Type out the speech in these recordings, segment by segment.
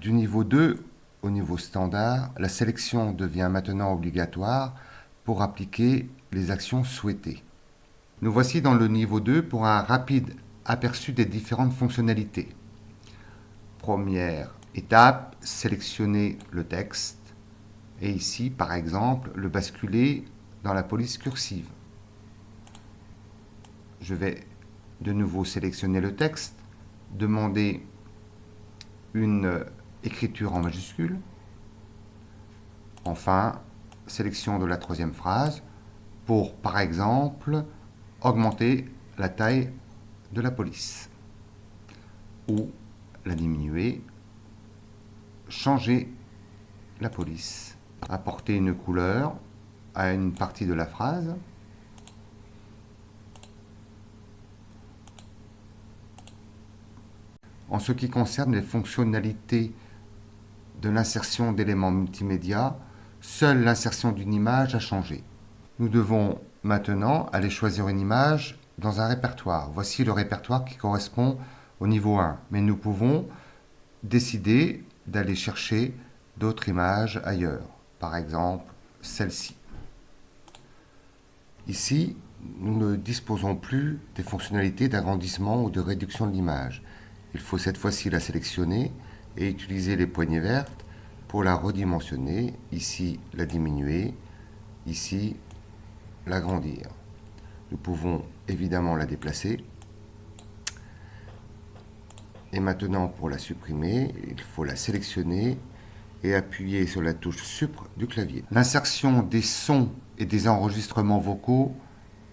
Du niveau 2 au niveau standard, la sélection devient maintenant obligatoire pour appliquer les actions souhaitées. Nous voici dans le niveau 2 pour un rapide aperçu des différentes fonctionnalités. Première étape, sélectionner le texte et ici, par exemple, le basculer dans la police cursive. Je vais de nouveau sélectionner le texte, demander une écriture en majuscule. Enfin, sélection de la troisième phrase pour, par exemple, augmenter la taille de la police ou la diminuer, changer la police, apporter une couleur à une partie de la phrase. En ce qui concerne les fonctionnalités de l'insertion d'éléments multimédia, seule l'insertion d'une image a changé. Nous devons maintenant aller choisir une image dans un répertoire. Voici le répertoire qui correspond au niveau 1. Mais nous pouvons décider d'aller chercher d'autres images ailleurs. Par exemple, celle-ci. Ici, nous ne disposons plus des fonctionnalités d'agrandissement ou de réduction de l'image. Il faut cette fois-ci la sélectionner et utiliser les poignées vertes pour la redimensionner. Ici, la diminuer. Ici, l'agrandir. Nous pouvons évidemment la déplacer. Et maintenant, pour la supprimer, il faut la sélectionner et appuyer sur la touche Supr du clavier. L'insertion des sons et des enregistrements vocaux,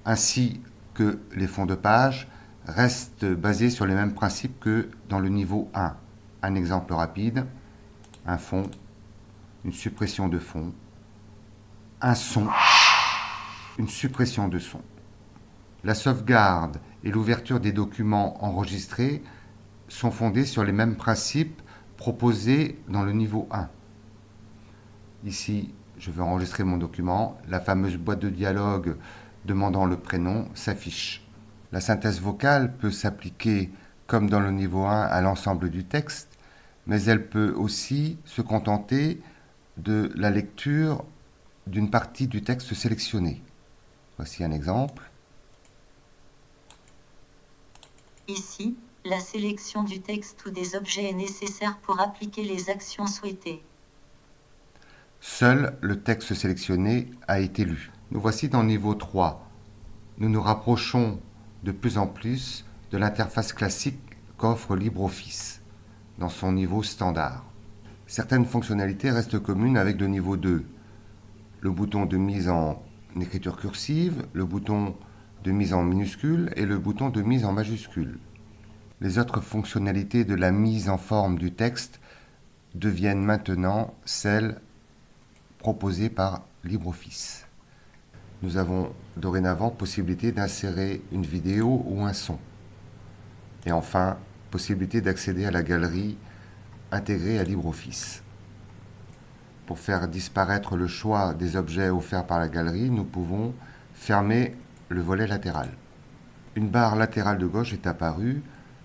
ainsi que les fonds de page, reste basée sur les mêmes principes que dans le niveau 1. Un exemple rapide, un fond, une suppression de fond, un son, une suppression de son. La sauvegarde et l'ouverture des documents enregistrés sont fondés sur les mêmes principes proposés dans le niveau 1. Ici, je vais enregistrer mon document. La fameuse boîte de dialogue demandant le prénom s'affiche. La synthèse vocale peut s'appliquer, comme dans le niveau 1, à l'ensemble du texte, mais elle peut aussi se contenter de la lecture d'une partie du texte sélectionné. Voici un exemple. Ici, la sélection du texte ou des objets est nécessaire pour appliquer les actions souhaitées. Seul le texte sélectionné a été lu. Nous voici dans le niveau 3. Nous nous rapprochons de plus en plus de l'interface classique qu'offre LibreOffice dans son niveau standard. Certaines fonctionnalités restent communes avec le niveau 2. Le bouton de mise en écriture cursive, le bouton de mise en minuscule et le bouton de mise en majuscule. Les autres fonctionnalités de la mise en forme du texte deviennent maintenant celles proposées par LibreOffice. Nous avons dorénavant possibilité d'insérer une vidéo ou un son. Et enfin, possibilité d'accéder à la galerie intégrée à LibreOffice. Pour faire disparaître le choix des objets offerts par la galerie, nous pouvons fermer le volet latéral. Une barre latérale de gauche est apparue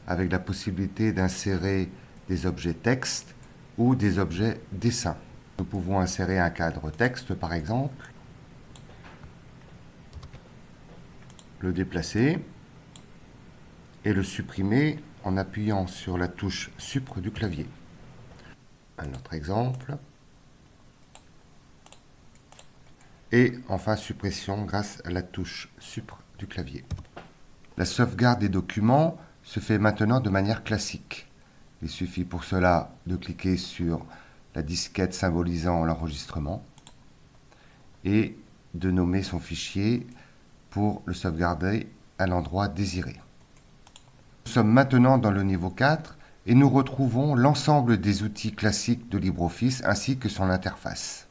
avec la possibilité d'insérer des objets texte ou des objets dessin. Nous pouvons insérer un cadre texte par exemple, le déplacer et le supprimer en appuyant sur la touche Supr du clavier. Un autre exemple. Et enfin suppression grâce à la touche Supr du clavier. La sauvegarde des documents se fait maintenant de manière classique. Il suffit pour cela de cliquer sur la disquette symbolisant l'enregistrement et de nommer son fichier pour le sauvegarder à l'endroit désiré. Nous sommes maintenant dans le niveau 4 et nous retrouvons l'ensemble des outils classiques de LibreOffice ainsi que son interface.